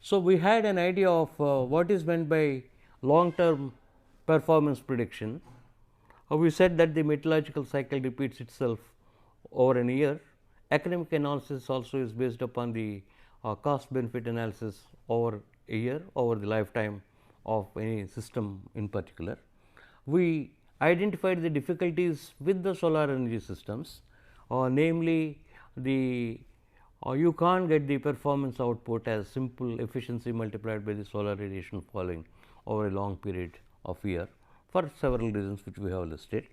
So, we had an idea of what is meant by long term performance prediction. We said that the meteorological cycle repeats itself over an year. Academic analysis also is based upon the cost benefit analysis over a year, over the lifetime of any system in particular. We identified the difficulties with the solar energy systems, namely the you can't get the performance output as simple efficiency multiplied by the solar radiation falling over a long period of year for several reasons which we have listed.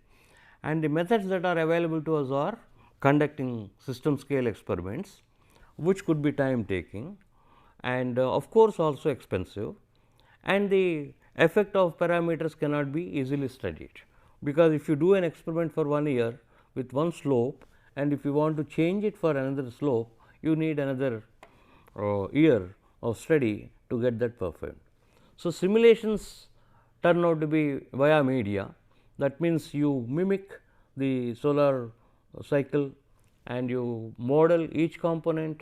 And the methods that are available to us are conducting system scale experiments, which could be time taking and of course, also expensive, and the effect of parameters cannot be easily studied, because if you do an experiment for 1 year with one slope and if you want to change it for another slope, you need another year of study to get that perfect. So, simulations turn out to be via media, that means you mimic the solar cycle and you model each component,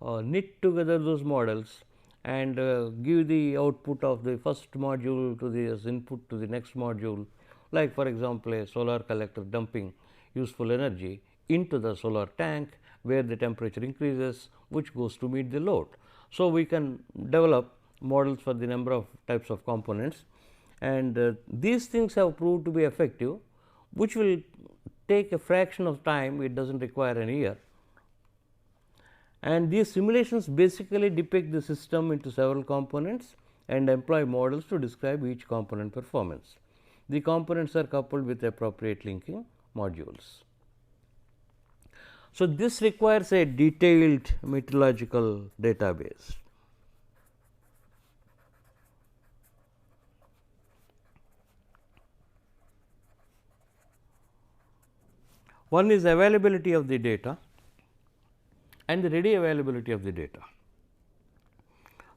knit together those models and give the output of the first module to the as input to the next module, like for example, a solar collector dumping useful energy into the solar tank where the temperature increases, which goes to meet the load. So, we can develop models for the number of types of components, and these things have proved to be effective, which will take a fraction of time, it does not require an year. And these simulations basically depict the system into several components and employ models to describe each component performance. The components are coupled with appropriate linking modules. So, this requires a detailed meteorological database. One is availability of the data and the ready availability of the data.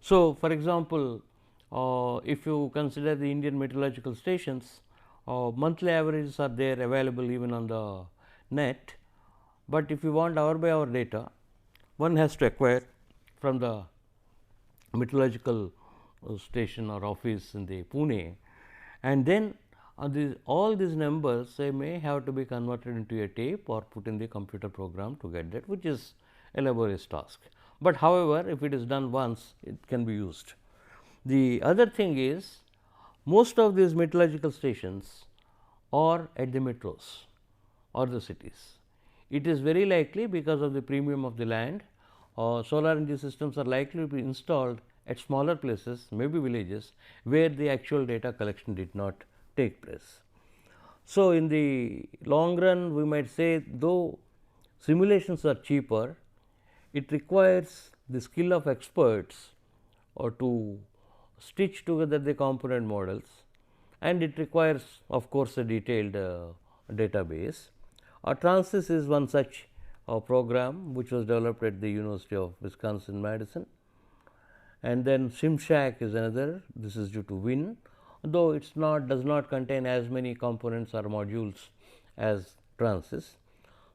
So, for example, if you consider the Indian meteorological stations, monthly averages are there available even on the net, but if you want hour by hour data, one has to acquire from the meteorological station or office in the Pune, and then all these numbers they may have to be converted into a tape or put in the computer program to get that, which is a laborious task. But however, if it is done once, it can be used. The other thing is, most of these meteorological stations are at the metros or the cities. It is very likely, because of the premium of the land, solar energy systems are likely to be installed at smaller places, maybe villages, where the actual data collection did not take place. So, in the long run, we might say, though simulations are cheaper, it requires the skill of experts or to stitch together the component models, and it requires of course, a detailed database. Transys is one such program which was developed at the University of Wisconsin Madison, and then SimShack is another. This is due to Win, though it does not contain as many components or modules as Transys.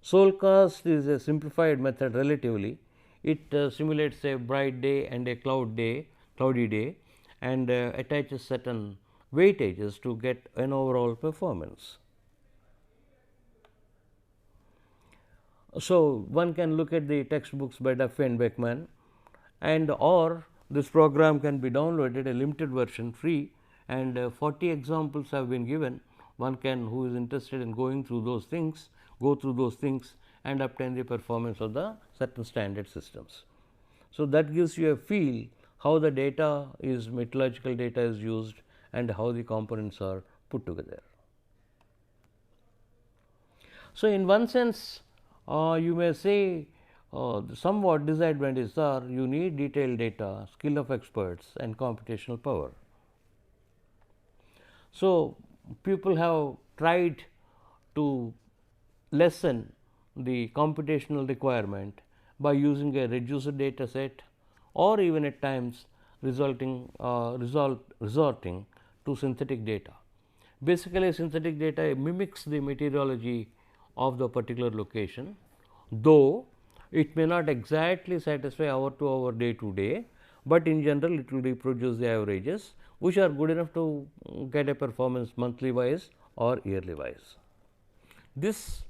Soulcast is a simplified method relatively. It simulates a bright day and a cloudy day, and attaches certain weightages to get an overall performance. So, one can look at the textbooks by Duffy and Beckman, and or this program can be downloaded, a limited version free, and 40 examples have been given. One can, who is interested in going through those things, go through those things and obtain the performance of the certain standard systems. So, that gives you a feel how the data is meteorological data is used and how the components are put together. So, in one sense, you may say somewhat disadvantages are you need detailed data, skill of experts and computational power. So, people have tried to lessen the computational requirement by using a reduced data set, or even at times resorting to synthetic data. Basically, synthetic data mimics the meteorology of the particular location, though it may not exactly satisfy hour to hour, day to day, but in general it will reproduce the averages which are good enough to get a performance monthly wise or yearly wise. This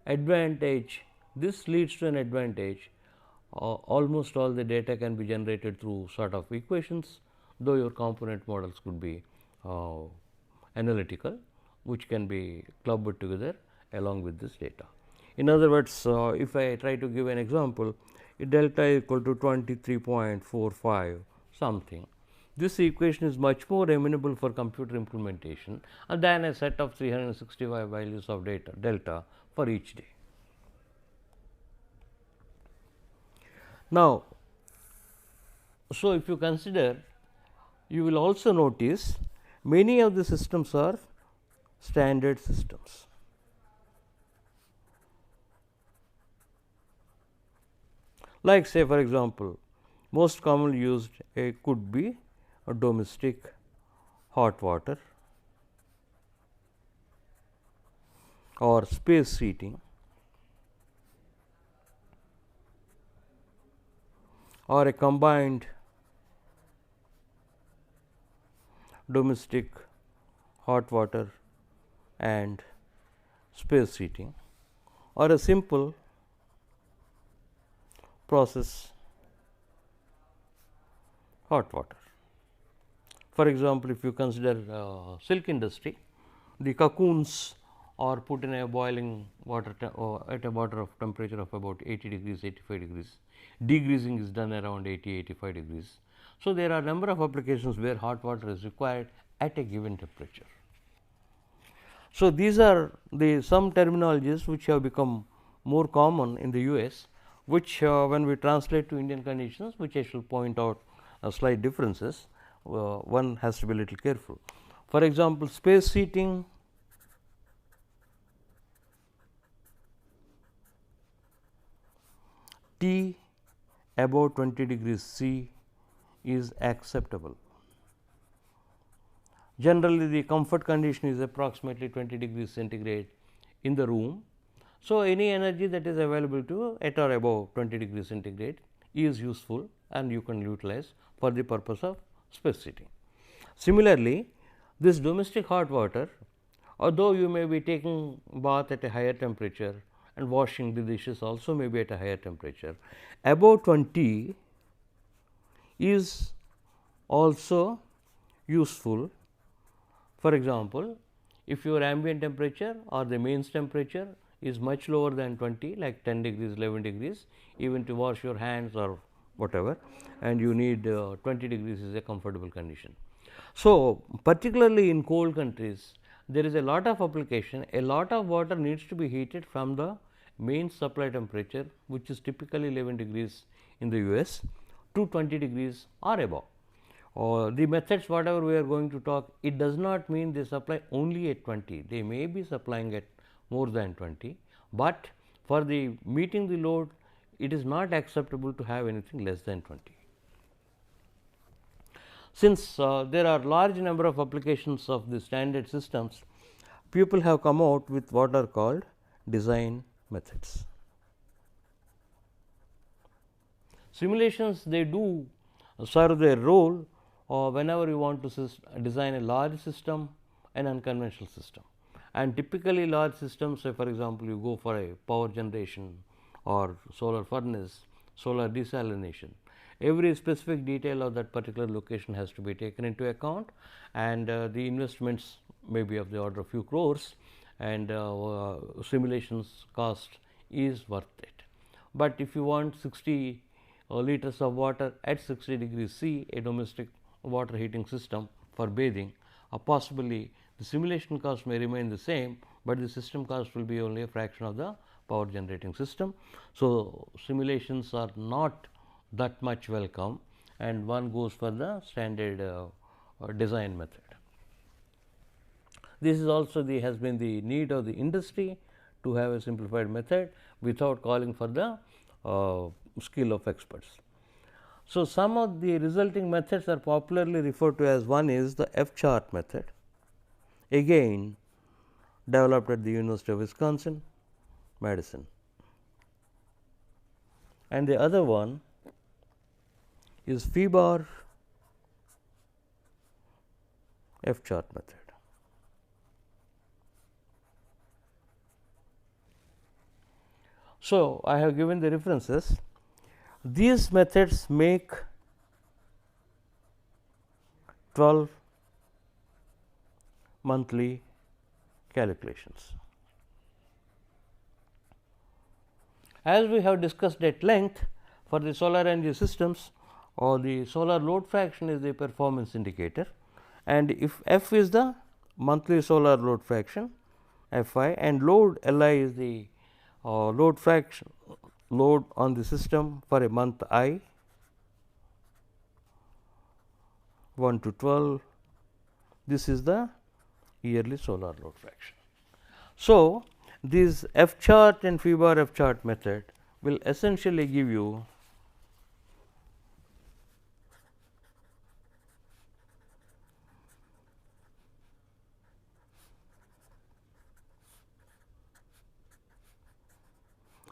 advantage, this leads to an advantage. Almost all the data can be generated through sort of equations, though your component models could be analytical, which can be clubbed together along with this data. In other words, if I try to give an example, delta equal to 23.45 something, this equation is much more amenable for computer implementation than a set of 365 values of data delta for each day. Now, so if you consider, you will also notice many of the systems are standard systems. Like say for example, most commonly used could be a domestic hot water or space heating or a combined domestic hot water and space heating or a simple process hot water. For example, if you consider silk industry, the cocoons are put in a boiling water at a water of temperature of about 80 degrees, 85 degrees. Degreasing is done around 80, 85 degrees. So, there are number of applications where hot water is required at a given temperature. So, these are the some terminologies which have become more common in the US, which when we translate to Indian conditions, which I shall point out slight differences, one has to be a little careful. For example, space heating T above 20 degrees C is acceptable. Generally, the comfort condition is approximately 20 degrees centigrade in the room. So, any energy that is available to at or above 20 degrees centigrade is useful and you can utilize for the purpose of space heating. Similarly, this domestic hot water, although you may be taking bath at a higher temperature and washing the dishes also may be at a higher temperature, above 20 is also useful. For example, if your ambient temperature or the mains temperature is much lower than 20, like 10 degrees, 11 degrees, even to wash your hands or whatever, and you need 20 degrees is a comfortable condition. So, particularly in cold countries, there is a lot of application, a lot of water needs to be heated from the main supply temperature, which is typically 11 degrees in the US to 20 degrees or above. The methods whatever we are going to talk, it does not mean they supply only at 20, they may be supplying at more than 20, but for the meeting the load it is not acceptable to have anything less than 20. Since there are large number of applications of the standard systems, people have come out with what are called design methods. Simulations, they do serve their role whenever you want to design a large system, an unconventional system. And typically large systems, say for example, you go for a power generation or solar furnace, solar desalination. Every specific detail of that particular location has to be taken into account, and the investments may be of the order of few crores, and simulations cost is worth it. But if you want 60 liters of water at 60 degrees C, a domestic water heating system for bathing, possibly the simulation cost may remain the same, but the system cost will be only a fraction of the power generating system. So, simulations are not that much welcome, and one goes for the standard design method. This is also has been the need of the industry to have a simplified method without calling for the skill of experts. So, some of the resulting methods are popularly referred to as, one is the F chart method, again developed at the University of Wisconsin, Madison, and the other one is phi bar F chart method. So, I have given the references. These methods make 12 monthly calculations. As we have discussed at length, for the solar energy systems, or the solar load fraction is the performance indicator, and if F is the monthly solar load fraction Fi, and load Li is the load fraction, load on the system for a month I 1 to 12, this is the yearly solar load fraction. So, this F chart and phi bar F chart method will essentially give you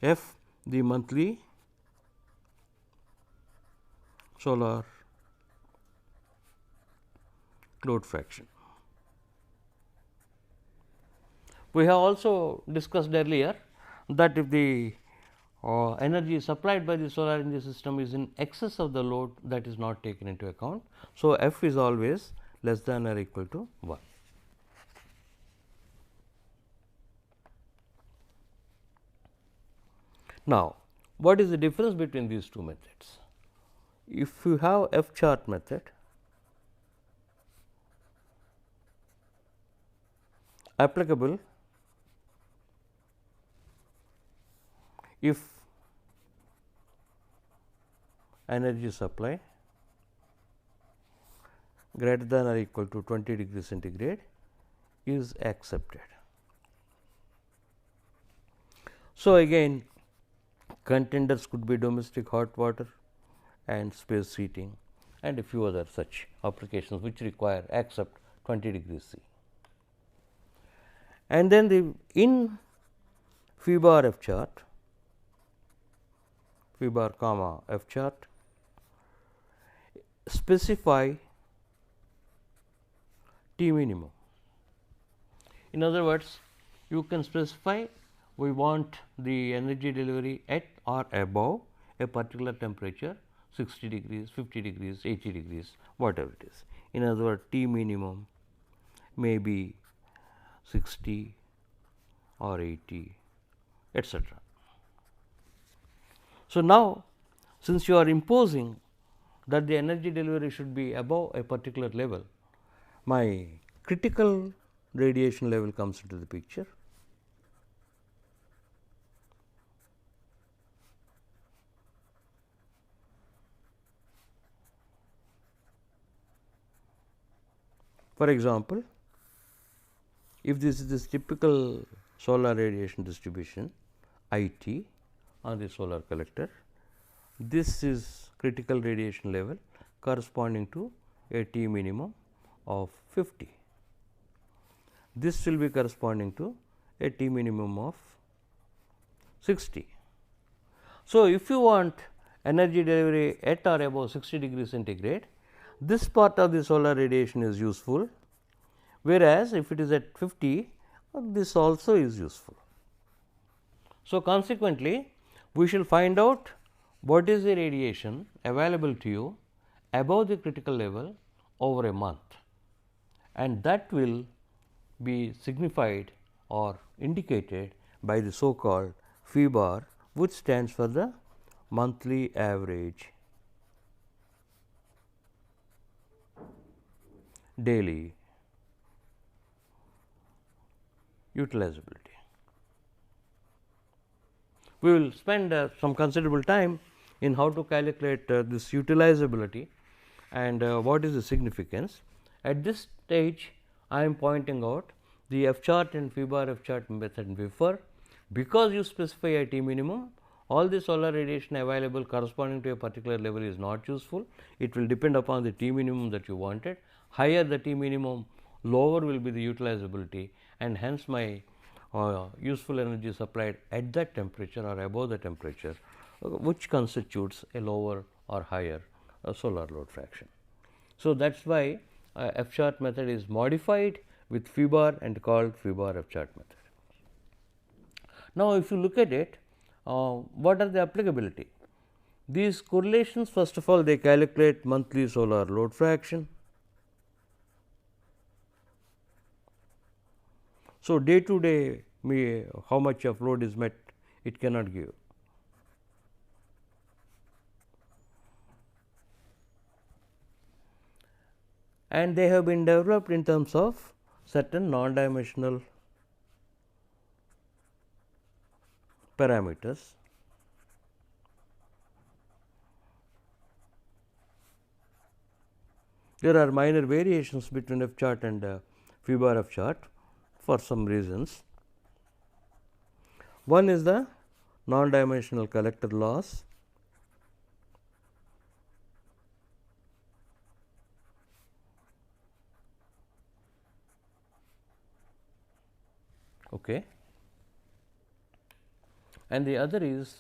F the monthly solar load fraction. We have also discussed earlier that if the energy supplied by the solar energy system is in excess of the load, that is not taken into account. So, F is always less than or equal to 1. Now, what is the difference between these two methods? If you have F chart method, applicable if energy supply greater than or equal to 20 degree centigrade is accepted. So, again contenders could be domestic hot water and space heating and a few other such applications which require accept 20 degrees C. And then the in phi bar F chart, phi bar comma F chart, specify T minimum. In other words, you can specify we want the energy delivery at or above a particular temperature 60 degrees, 50 degrees, 80 degrees, whatever it is. In other words, T minimum may be 60 or 80, etc. So, now since you are imposing that the energy delivery should be above a particular level, my critical radiation level comes into the picture. For example, if this is this typical solar radiation distribution IT on the solar collector, this is critical radiation level corresponding to a T minimum of 50. This will be corresponding to a T minimum of 60. So, if you want energy delivery at or above 60 degrees centigrade, this part of the solar radiation is useful, whereas if it is at 50, this also is useful. So, consequently, we shall find out what is the radiation available to you above the critical level over a month, and that will be signified or indicated by the so called phi bar, which stands for the monthly average daily utilizability. We will spend some considerable time in how to calculate this utilizability and what is the significance. At this stage, I am pointing out the F chart and phi bar F chart method before, because you specify a T minimum, all the solar radiation available corresponding to a particular level is not useful. It will depend upon the T minimum that you wanted. Higher the T minimum, lower will be the utilizability, and hence my useful energy supplied at that temperature or above the temperature, which constitutes a lower or higher solar load fraction. So, that is why F chart method is modified with phi bar and called phi bar F chart method. Now, if you look at it, what are the applicability? These correlations, first of all, they calculate monthly solar load fraction. So, day to day how much of load is met, it cannot give. And they have been developed in terms of certain non-dimensional parameters. There are minor variations between F chart and phi bar F chart for some reasons. One is the non-dimensional collector loss. Okay. And the other is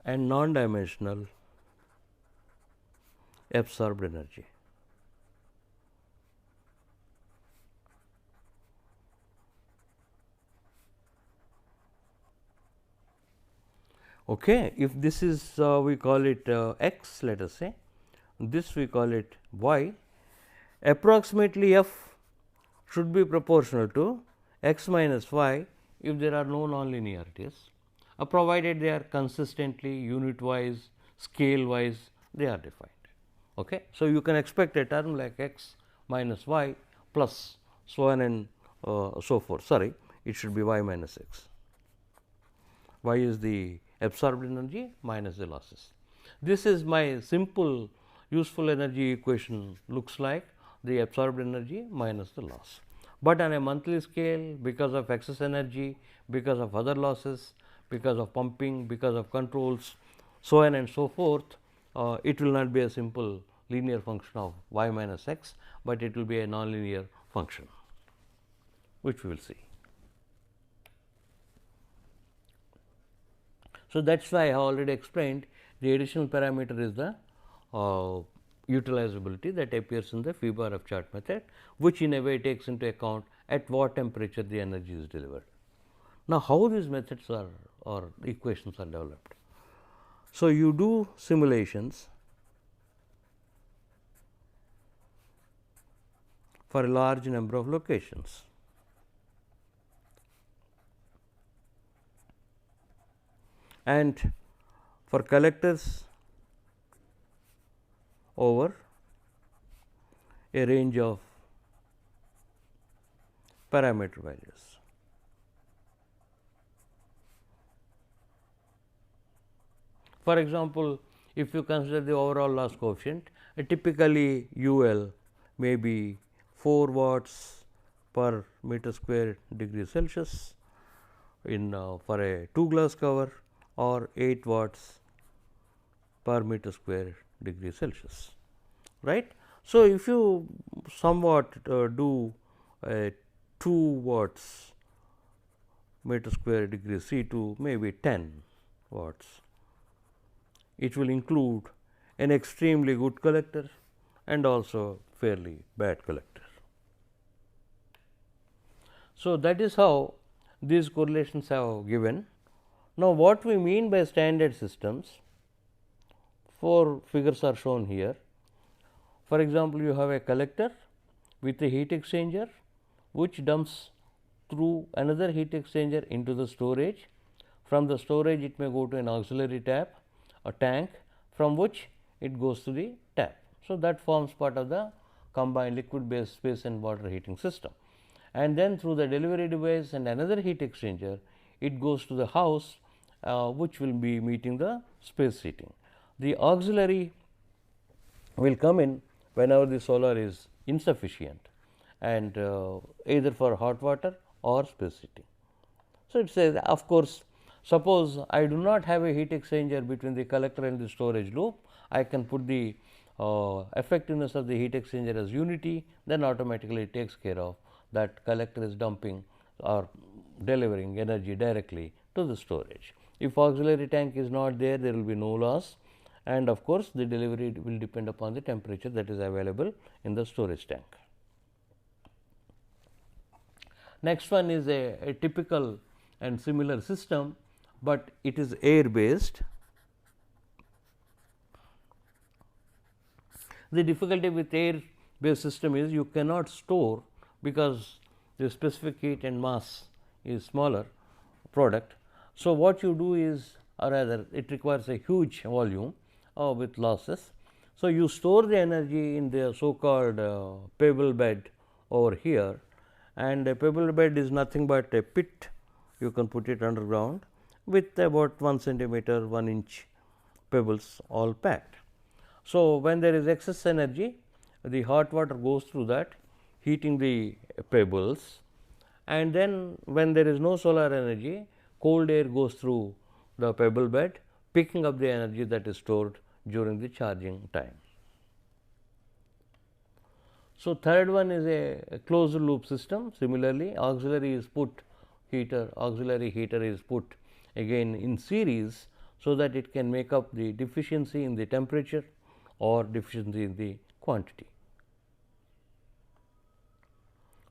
and non-dimensional absorbed energy. Okay. If this is we call it x, let us say, this we call it y, approximately f should be proportional to x minus y if there are no nonlinearities, provided they are consistently unit wise, scale wise, they are defined. Okay. So, you can expect a term like x minus y plus so on and so forth. Sorry, it should be y minus x. Y is the absorbed energy minus the losses. This is my simple useful energy equation, looks like the absorbed energy minus the loss. But on a monthly scale, because of excess energy, because of other losses, because of pumping, because of controls, so on and so forth, it will not be a simple linear function of y minus x, but it will be a nonlinear function, which we will see. So, that is why I have already explained the additional parameter is the utilizability that appears in the phi bar F chart method, which in a way takes into account at what temperature the energy is delivered. Now, how these methods are or equations are developed? So, you do simulations for a large number of locations. And for collectors over a range of parameter values. For example, if you consider the overall loss coefficient, typically UL may be 4 watts per meter square degree Celsius in for a 2 glass cover, or 8 watts per meter square degree Celsius, right. So, if you somewhat do 2 watts meter square degree C to maybe 10 watts, it will include an extremely good collector and also fairly bad collector. So, that is how these correlations have given. Now, what we mean by standard systems, 4 figures are shown here. For example, you have a collector with a heat exchanger which dumps through another heat exchanger into the storage. From the storage, it may go to an auxiliary tap, a tank, from which it goes to the tap. So, that forms part of the combined liquid based space and water heating system. And then through the delivery device and another heat exchanger, it goes to the house, which will be meeting the space heating. The auxiliary will come in whenever the solar is insufficient, and either for hot water or space heating. So, it says, of course, suppose I do not have a heat exchanger between the collector and the storage loop, I can put the effectiveness of the heat exchanger as unity, then automatically it takes care of that collector is dumping or delivering energy directly to the storage. If auxiliary tank is not there, there will be no loss, and of course, the delivery will depend upon the temperature that is available in the storage tank. Next one is a typical and similar system, but it is air based. The difficulty with air based system is you cannot store, because the specific heat and mass is smaller product. So, what you do is, or rather it requires a huge volume with losses. So, you store the energy in the so called pebble bed over here, and a pebble bed is nothing but a pit. You can put it underground with about 1 centimeter 1 inch pebbles all packed. So, when there is excess energy, the hot water goes through that, heating the pebbles, and then when there is no solar energy, cold air goes through the pebble bed, picking up the energy that is stored during the charging time. So, third one is a closed loop system. Similarly, auxiliary is put auxiliary heater is put again in series, so that it can make up the deficiency in the temperature or deficiency in the quantity.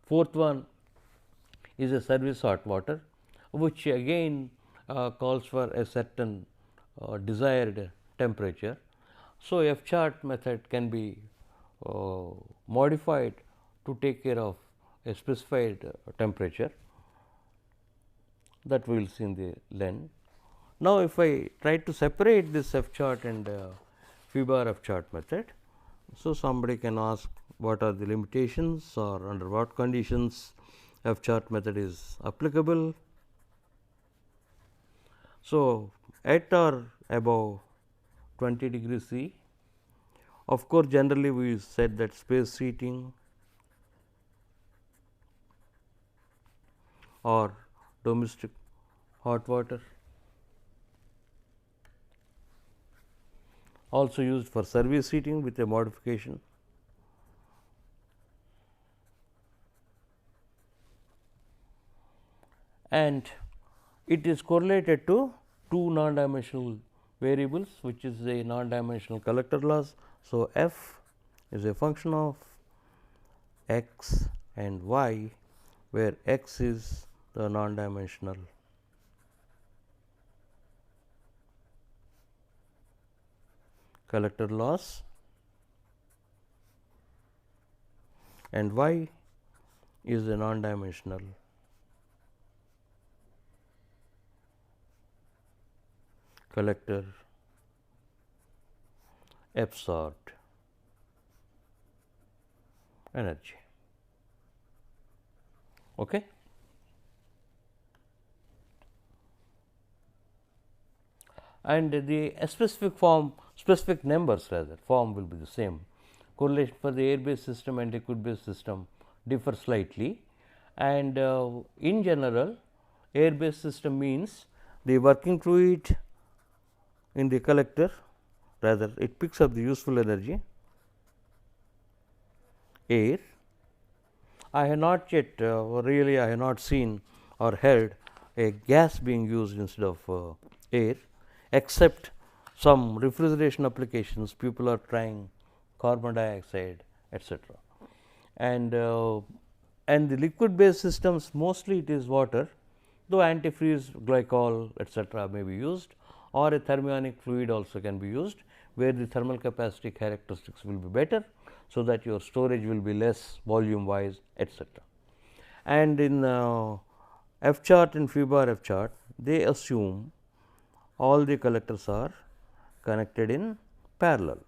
Fourth one is a service hot water, which again calls for a certain desired temperature. So, F chart method can be modified to take care of a specified temperature that we will see in the len. Now, if I try to separate this F chart and phi bar F chart method, so somebody can ask what are the limitations or under what conditions F chart method is applicable. So, at or above 20 degrees C, of course, generally we said that space heating or domestic hot water, also used for service heating with a modification. And it is correlated to two non-dimensional variables, which is a non-dimensional collector loss. So, F is a function of x and y, where x is the non-dimensional collector loss and y is the non-dimensional collector absorbed energy. Okay. And the specific numbers rather form will be the same. Correlation for the air based system and liquid based system differ slightly, and in general air based system means the working fluid in the collector, rather it picks up the useful energy air. I have not yet really I have not seen or heard a gas being used instead of air, except some refrigeration applications. People are trying carbon dioxide, etc. And the liquid based systems, mostly it is water, though antifreeze, glycol, etc. may be used, or a thermionic fluid also can be used, where the thermal capacity characteristics will be better, so that your storage will be less volume wise, etc. And in F chart and phi bar F chart, they assume all the collectors are connected in parallel.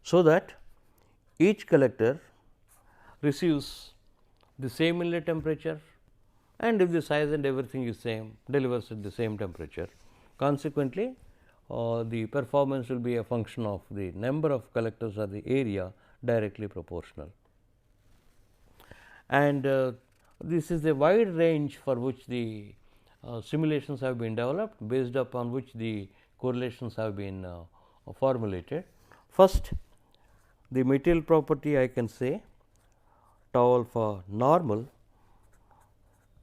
So that each collector receives the same inlet temperature, and if the size and everything is same, delivers at the same temperature. Consequently, the performance will be a function of the number of collectors or the area directly proportional. And this is a wide range for which the simulations have been developed, based upon which the correlations have been formulated. First, the material property I can say tau alpha normal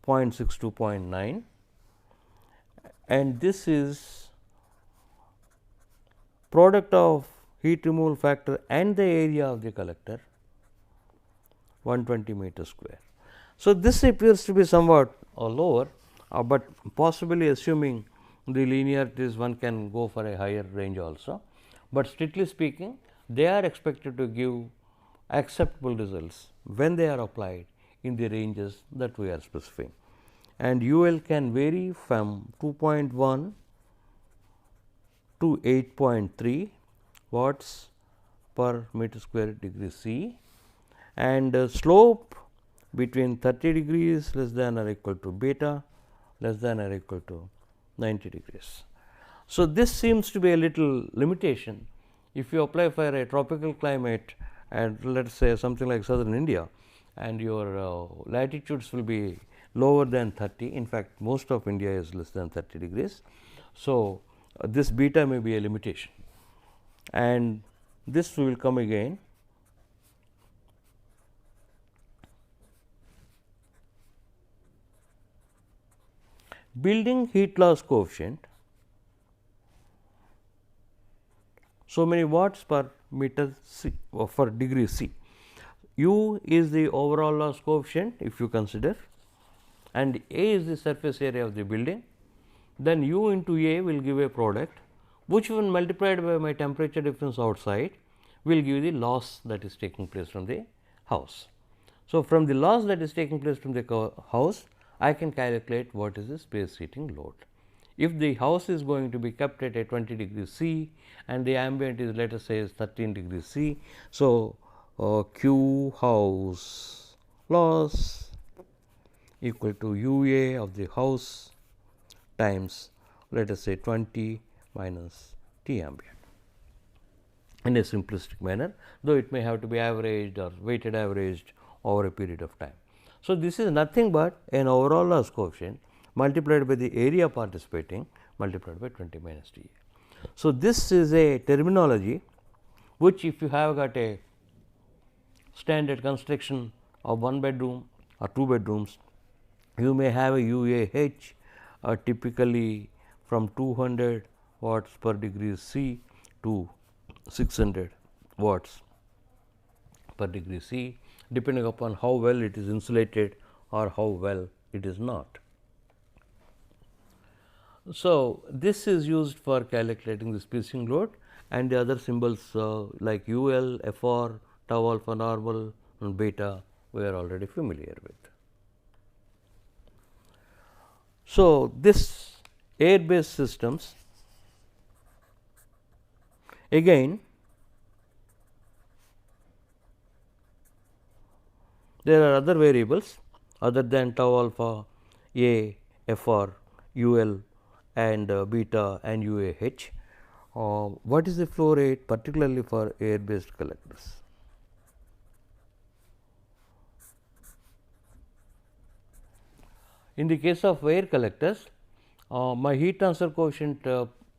0.6 to 0.9, and this is product of heat removal factor and the area of the collector 120 meter square. So, this appears to be somewhat lower, but possibly assuming the linearities one can go for a higher range also, but strictly speaking they are expected to give acceptable results when they are applied in the ranges that we are specifying, and UL can vary from 2.1 to 8.3 watts per meter square degree C, and slope between 30 degrees less than or equal to beta less than or equal to 90 degrees. So, this seems to be a little limitation if you apply for a tropical climate and let us say something like southern India, and your latitudes will be lower than 30. In fact, most of India is less than 30 degrees. So, this beta may be a limitation, and this will come again. Building heat loss coefficient, so many watts per meter C or for degree C. U is the overall loss coefficient if you consider, and A is the surface area of the building. Then U into A will give a product, which when multiplied by my temperature difference outside will give the loss that is taking place from the house. So, from the loss that is taking place from the house, I can calculate what is the space heating load. If the house is going to be kept at a 20 degrees C and the ambient is, let us say, is 13 degrees C. So, Q house loss equal to U A of the house times, let us say, 20 minus T ambient in a simplistic manner, though it may have to be averaged or weighted averaged over a period of time. So, this is nothing but an overall loss coefficient multiplied by the area participating multiplied by 20 minus T A. So, this is a terminology which if you have got a standard construction of 1 bedroom or 2 bedrooms, you may have a UAH typically from 200 watts per degree C to 600 watts per degree C, depending upon how well it is insulated or how well it is not. So, this is used for calculating the spacing load, and the other symbols like UL, FR, tau alpha normal and beta we are already familiar with. So, this air based systems again there are other variables other than tau alpha, A, FR, UL and beta and UAH. What is the flow rate particularly for air based collectors? In the case of air collectors, my heat transfer coefficient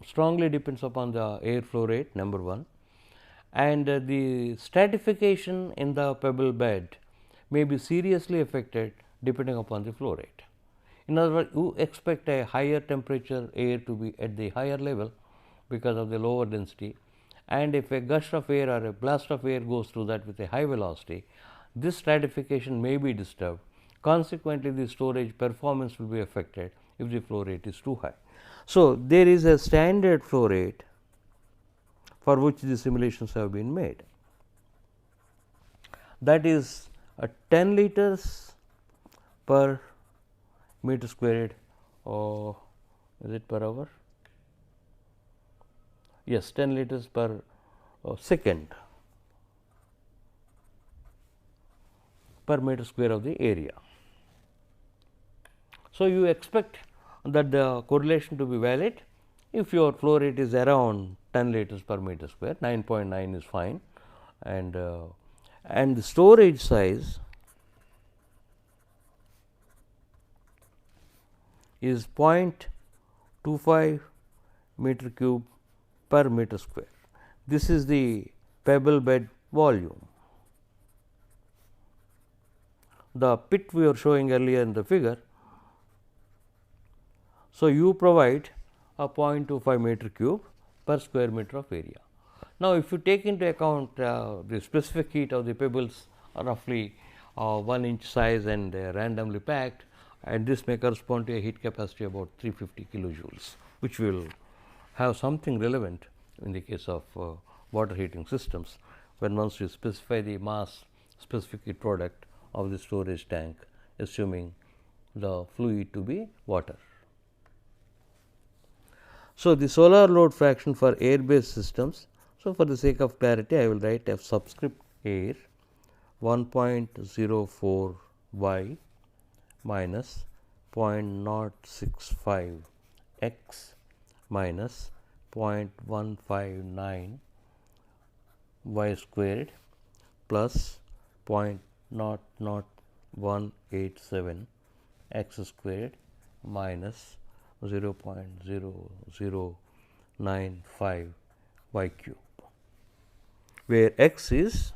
strongly depends upon the air flow rate, number 1, and the stratification in the pebble bed may be seriously affected depending upon the flow rate. In other words, you expect a higher temperature air to be at the higher level because of the lower density, and if a gust of air or a blast of air goes through that with a high velocity, this stratification may be disturbed. Consequently, the storage performance will be affected if the flow rate is too high. So, there is a standard flow rate for which the simulations have been made, that is 10 liters per meter squared, is it per hour? Yes, 10 liters per second per meter square of the area. So, you expect that the correlation to be valid if your flow rate is around 10 liters per meter square, 9.9 is fine, and the storage size is 0.25 meter cube per meter square. This is the pebble bed volume. The pit we were showing earlier in the figure. So, you provide a 0.25 meter cube per square meter of area. Now, if you take into account the specific heat of the pebbles roughly 1 inch size and they are randomly packed, and this may correspond to a heat capacity about 350 kilojoules, which will have something relevant in the case of water heating systems, when once you specify the mass specific heat product of the storage tank, assuming the fluid to be water. So, the solar load fraction for air based systems. So, for the sake of clarity, I will write F subscript air 1.04 y minus 0.065 x minus 0.159 y squared plus 0.00187 x squared minus 0.0095 y cube, where x is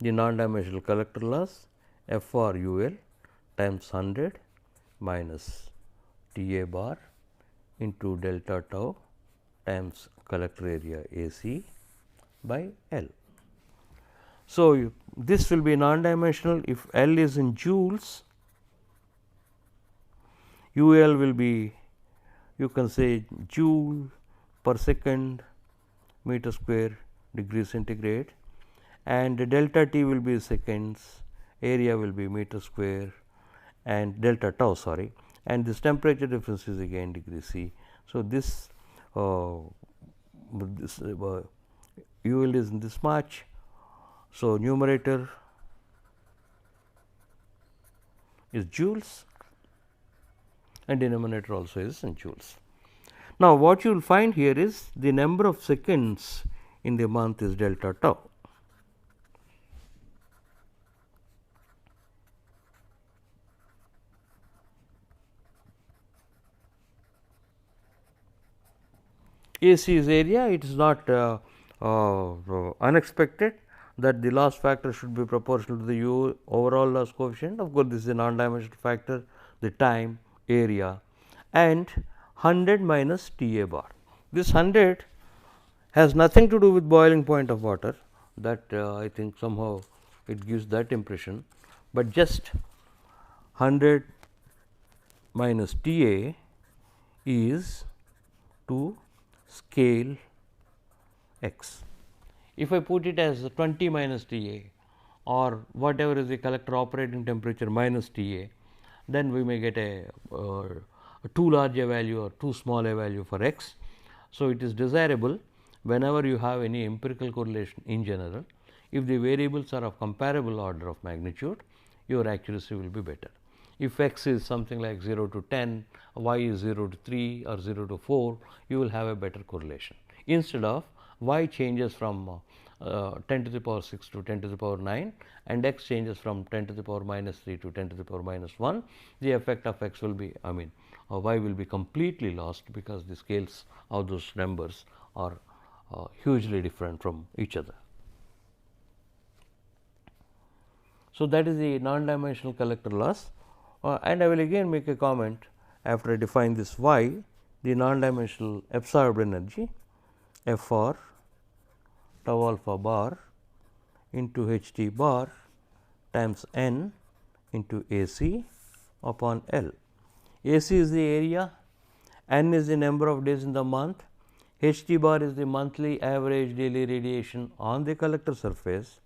the non-dimensional collector loss F r U L times 100 minus T A bar into delta tau times collector area A C by L. So, this will be non-dimensional if L is in joules, U L will be, you can say, joule per second meter square degree centigrade, and delta T will be seconds, area will be meter square, and delta tau sorry, and this temperature difference is again degree C. So, this UL is in this much. So, numerator is joules and denominator also is in joules. Now, what you will find here is the number of seconds in the month is delta tau. AC is area, it is not unexpected that the loss factor should be proportional to the U overall loss coefficient. Of course, this is a non-dimensional factor, the time, area, and 100 minus T A bar. This 100 has nothing to do with boiling point of water, that I think somehow it gives that impression, but just 100 minus T A is to scale x. If I put it as 20 minus T A or whatever is the collector operating temperature minus T A, then we may get a too large a value or too small a value for x. So, it is desirable whenever you have any empirical correlation in general, if the variables are of comparable order of magnitude, your accuracy will be better. If x is something like 0 to 10, y is 0 to 3 or 0 to 4, you will have a better correlation. Instead of y changes from 10 to the power 6 to 10 to the power 9 and x changes from 10 to the power minus 3 to 10 to the power minus 1, the effect of x will be, y will be completely lost, because the scales of those numbers are hugely different from each other. So, that is the non-dimensional collector loss, and I will again make a comment after I define this y, the non-dimensional absorbed energy F r tau alpha bar into H T bar times n into A C upon L. A C is the area, n is the number of days in the month, H T bar is the monthly average daily radiation on the collector surface,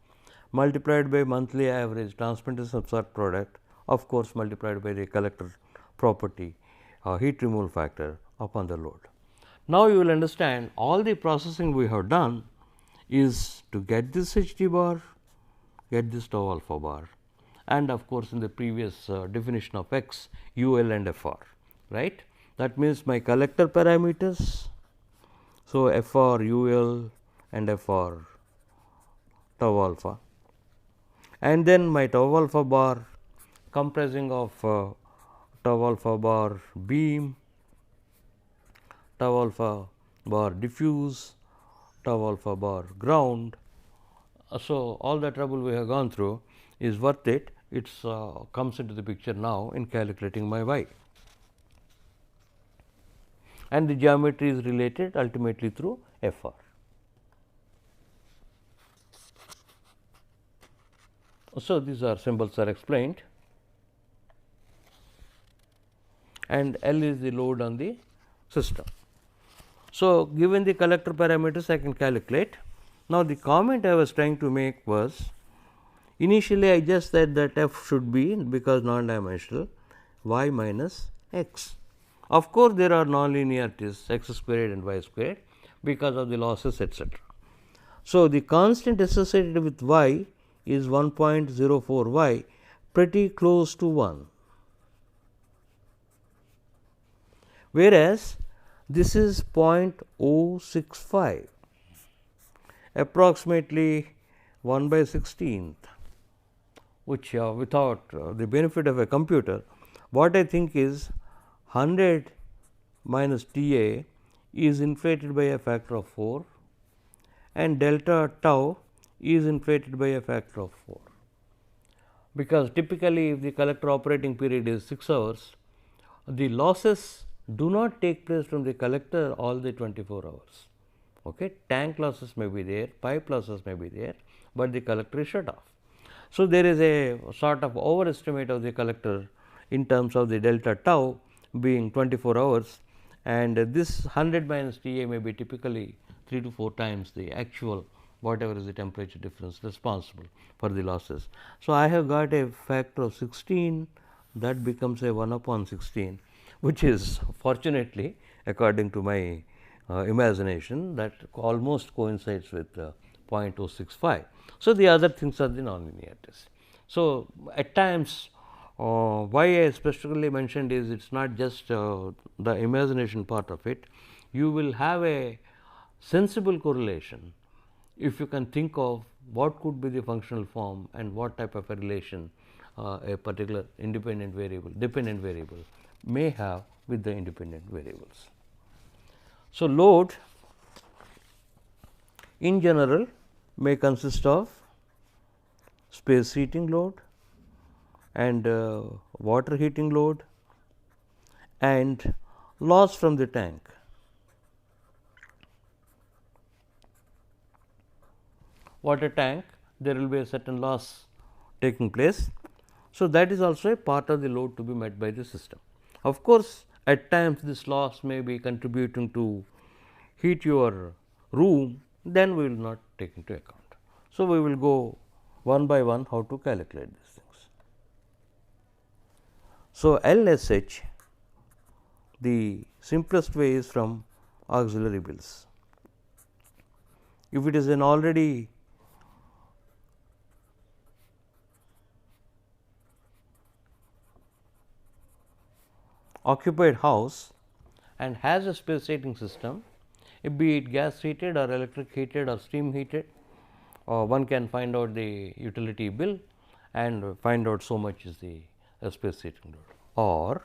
multiplied by monthly average transmittance absorbed product, of course, multiplied by the collector property heat removal factor upon the load. Now, you will understand all the processing we have done is to get this H T bar, get this tau alpha bar, and of course, in the previous definition of x, U L and F r, right. That means, my collector parameters. So, F r U L and F r tau alpha, and then my tau alpha bar comprising of tau alpha bar beam, tau alpha bar diffuse, tau alpha bar ground. So, all the trouble we have gone through is worth it. It comes into the picture now in calculating my y, and the geometry is related ultimately through FR. So, these are symbols are explained, and L is the load on the system. So, given the collector parameters I can calculate. Now, the comment I was trying to make was, initially I just said that f should be, because non-dimensional, y minus x. Of course, there are non-linearities x squared and y squared because of the losses, etc. So, the constant associated with y is 1.04 y, pretty close to 1, whereas this is 0.065, approximately 1/16th, which without the benefit of a computer, what I think is 100 minus T A is inflated by a factor of 4, and delta tau is inflated by a factor of 4, because typically if the collector operating period is 6 hours, the losses do not take place from the collector all the 24 hours. Okay. Tank losses may be there, pipe losses may be there, but the collector is shut off. So, there is a sort of overestimate of the collector in terms of the delta tau being 24 hours, and this 100 minus T A may be typically 3 to 4 times the actual whatever is the temperature difference responsible for the losses. So, I have got a factor of 16, that becomes a 1/16, which is fortunately according to my imagination, that almost coincides with 0.065. So, the other things are the nonlinearities. So, at times why I specifically mentioned is it is not just the imagination part of it. You will have a sensible correlation if you can think of what could be the functional form and what type of a relation a particular independent variable, dependent variable may have with the independent variables. So, load in general may consist of space heating load and water heating load and loss from the tank. Water tank, there will be a certain loss taking place. So, that is also a part of the load to be met by the system. Of course, at times this loss may be contributing to heat your room, then we will not take into account. So, we will go one by one how to calculate these things. So, LSH, the simplest way is from auxiliary bills. If it is an already occupied house and has a space heating system, be it gas heated or electric heated or steam heated, one can find out the utility bill and find out so much is the space heating load, or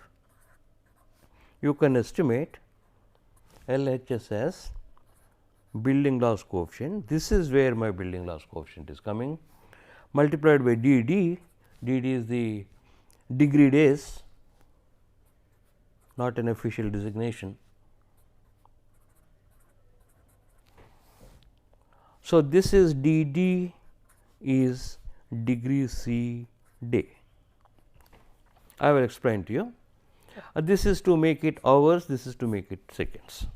you can estimate LHS as building loss coefficient. This is where my building loss coefficient is coming, multiplied by DD. DD is the degree days, not an official designation. So, this is DD is degree C day. I will explain to you. This is to make it hours, this is to make it seconds,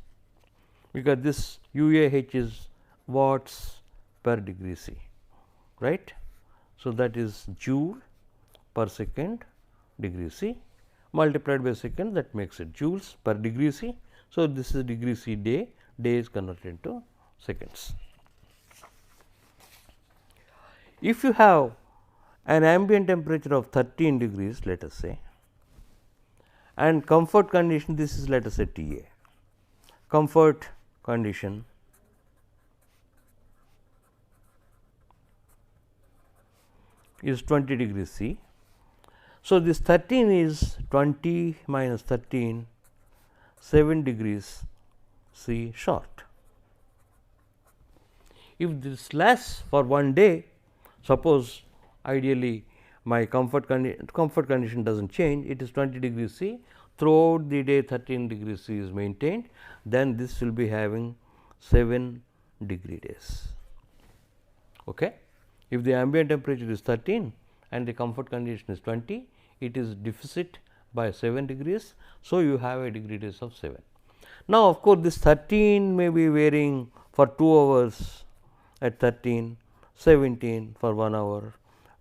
because this UAH is watts per degree C, right. So, that is joule per second degree C multiplied by second, that makes it joules per degree C. So, this is degree C day, day is converted into seconds. If you have an ambient temperature of 13 degrees, let us say, and comfort condition, this is let us say T A, comfort condition is 20 degrees C. So, this 13 is 20 minus 13, 7 degrees C short. If this lasts for 1 day, suppose ideally my comfort condition does not change, it is 20 degrees C, throughout the day 13 degrees C is maintained, then this will be having 7 degree days. Okay. If the ambient temperature is 13 and the comfort condition is 20, it is deficit by 7 degrees. So, you have a degree days of 7. Now, of course, this 13 may be varying for 2 hours at 13, 17 for 1 hour,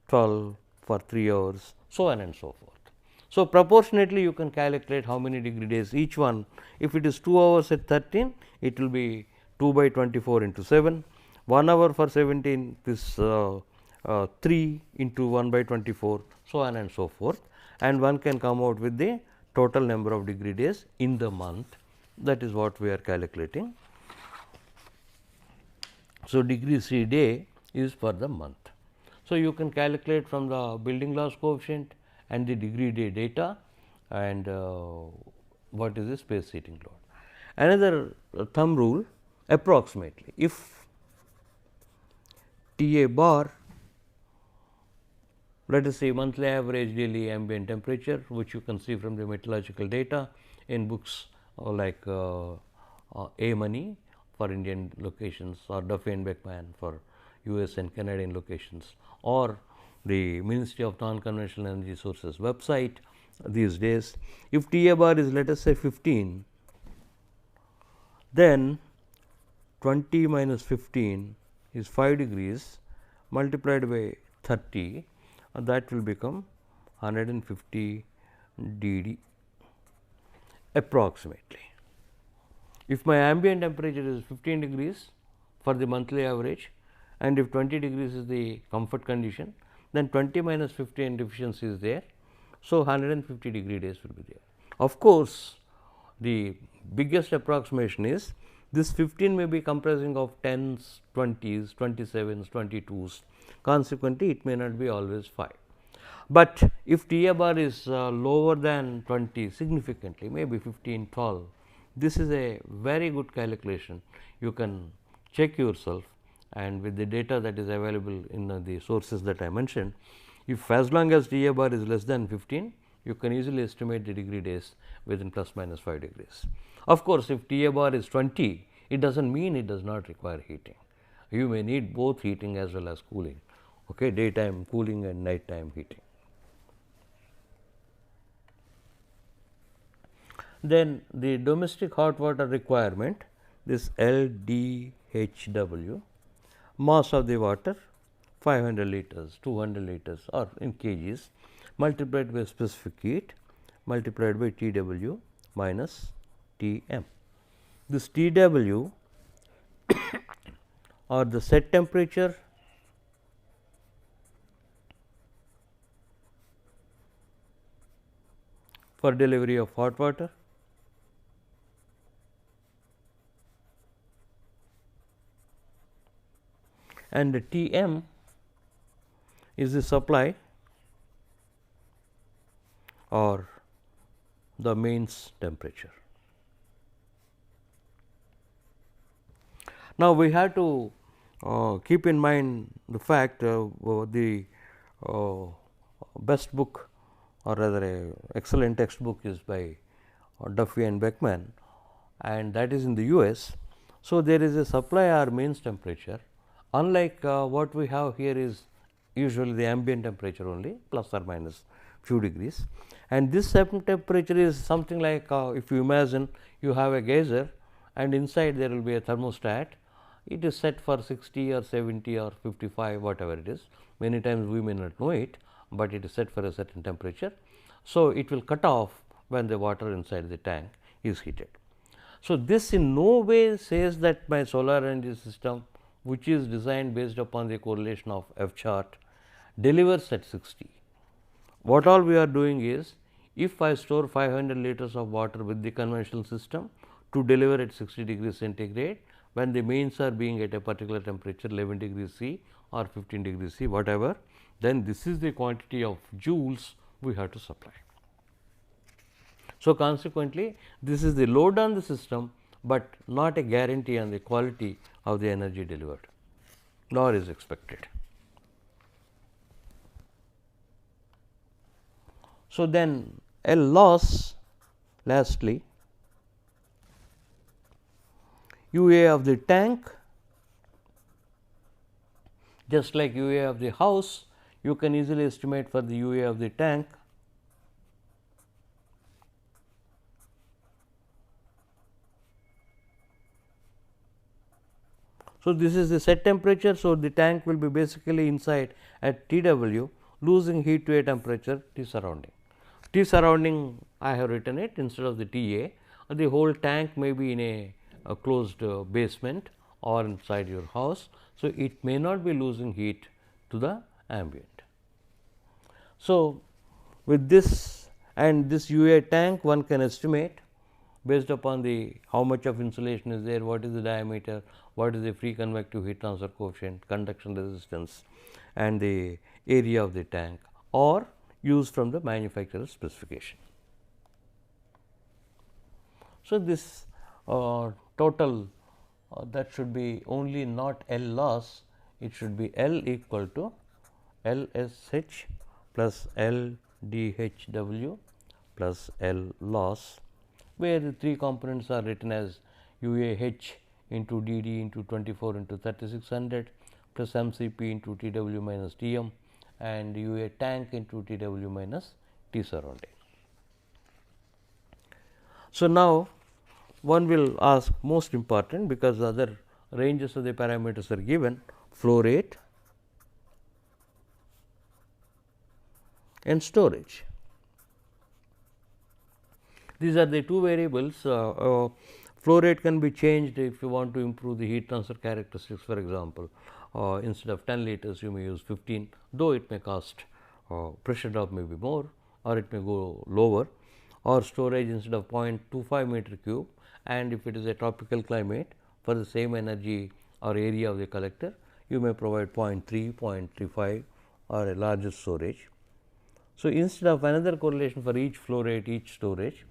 12 for 3 hours, so on and so forth. So, proportionately you can calculate how many degree days each one. If it is 2 hours at 13, it will be 2 by 24 into 7, 1 hour for 17 this 3 into 1 by 24, so on and so forth, and one can come out with the total number of degree days in the month. That is what we are calculating. So, degree C day is for the month. So, you can calculate from the building loss coefficient and the degree day data and what is the space heating load. Another thumb rule, approximately, if T A bar, let us say monthly average daily ambient temperature, which you can see from the metallurgical data in books like A Money for Indian locations, or Duffy and Beckman for US and Canadian locations, or the Ministry of Non-Conventional Energy Sources website these days. If T A bar is, let us say 15, then 20 minus 15 is 5 degrees multiplied by 30, that will become 150 dd approximately. If my ambient temperature is 15 degrees for the monthly average, and if 20 degrees is the comfort condition, then 20 minus 15 deficiency is there. So, 150 degree days will be there. Of course, the biggest approximation is this 15 may be comprising of 10s, 20s, 27s, 22s, consequently it may not be always 5. But if T A bar is lower than 20 significantly, maybe 15, 12, this is a very good calculation. You can check yourself, and with the data that is available in the sources that I mentioned, if as long as T A bar is less than 15, you can easily estimate the degree days within plus minus 5 degrees. Of course, if T A bar is 20, it does not mean it does not require heating. You may need both heating as well as cooling, okay, daytime cooling and nighttime heating. Then the domestic hot water requirement, this LDHW, mass of the water 500 liters, 200 liters, or in kgs, multiplied by specific heat multiplied by TW minus Tm. This TW or the set temperature for delivery of hot water, and the Tm is the supply or the mains temperature. Now, we have to keep in mind the fact the best book, or rather a excellent textbook, is by Duffy and Beckman, and that is in the US. So, there is a supply or mains temperature, unlike what we have here is usually the ambient temperature only, plus or minus few degrees, and this temperature is something like if you imagine you have a geyser and inside there will be a thermostat. It is set for 60 or 70 or 55, whatever it is. Many times we may not know it, but it is set for a certain temperature. So, it will cut off when the water inside the tank is heated. So, this in no way says that my solar energy system, which is designed based upon the correlation of F chart, delivers at 60. What all we are doing is, if I store 500 liters of water with the conventional system to deliver at 60 degrees centigrade, when the mains are being at a particular temperature 11 degrees C or 15 degrees C, whatever, then this is the quantity of joules we have to supply. So, consequently, this is the load on the system, but not a guarantee on the quality of the energy delivered, nor is expected. So, then L loss, lastly, UA of the tank, just like UA of the house, you can easily estimate for the UA of the tank. So, this is the set temperature. So, the tank will be basically inside at TW, losing heat to a temperature T surrounding. T surrounding, I have written it instead of the TA. The whole tank may be in a closed basement or inside your house. So, it may not be losing heat to the ambient. So, with this and this UA tank, one can estimate based upon the how much of insulation is there, what is the diameter, what is the free convective heat transfer coefficient, conduction resistance and the area of the tank, or use from the manufacturer's specification. So, this total that should be only not L loss, it should be L equal to LSH plus LDHW plus L loss, where the three components are written as UAH into DD into 24 into 3600 plus MCP into TW minus TM and UA tank into TW minus T surrounding. So, now one will ask most important, because the other ranges of the parameters are given, flow rate and storage. These are the two variables. Flow rate can be changed if you want to improve the heat transfer characteristics. For example, instead of 10 liters you may use 15, though it may cost pressure drop may be more or it may go lower, or storage instead of 0.25 meter cube, and if it is a tropical climate, for the same energy or area of the collector you may provide 0.3, 0.35 or a larger storage. So, instead of another correlation for each flow rate, each storage,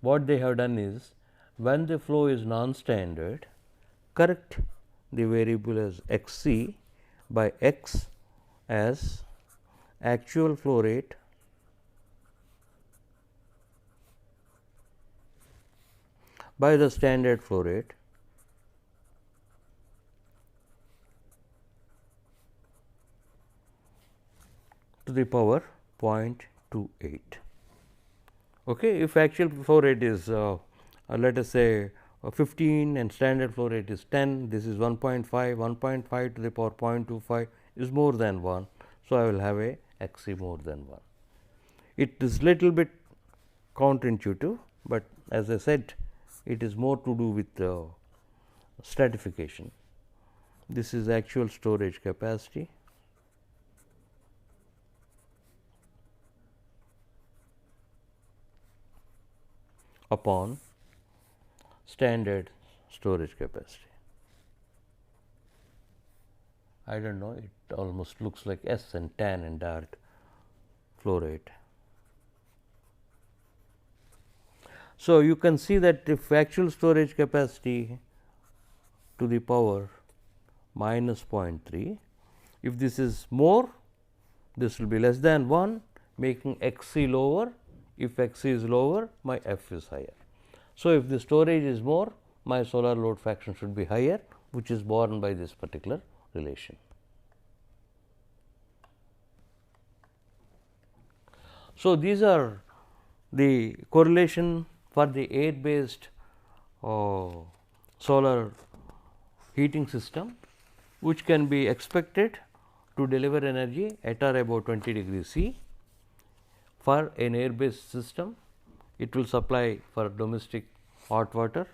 what they have done is, when the flow is non-standard, correct the variable as x c by x as actual flow rate by the standard flow rate to the power 0.28. Okay. If actual flow rate is let us say 15 and standard flow rate is 10, this is 1.5, 1.5 to the power 0.25 is more than 1. So, I will have a x c more than 1. It is little bit counterintuitive, but as I said, it is more to do with stratification. This is actual storage capacity upon standard storage capacity. I do not know, it almost looks like S and tan and dart flow rate. So, you can see that if actual storage capacity to the power minus 0.3, if this is more, this will be less than 1, making x c lower. If x c is lower, my f is higher. So, if the storage is more, my solar load fraction should be higher, which is borne by this particular relation. So, these are the correlation for the air based solar heating system, which can be expected to deliver energy at or about 20 degrees C. For an air based system, it will supply for domestic hot water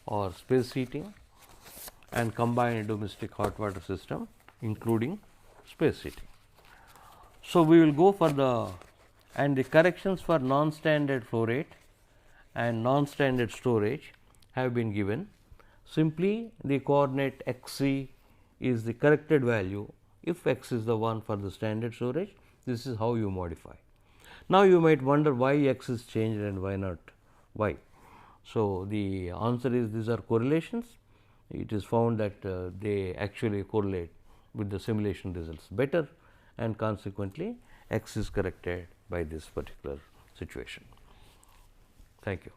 or space heating and combined domestic hot water system, including space heating. So, we will go for the corrections for non-standard flow rate and non-standard storage have been given. Simply the coordinate x c is the corrected value if x is the one for the standard storage. This is how you modify. Now, you might wonder why x is changed and why not y. So, the answer is these are correlations. It is found that they actually correlate with the simulation results better, and consequently, X is corrected by this particular situation. Thank you.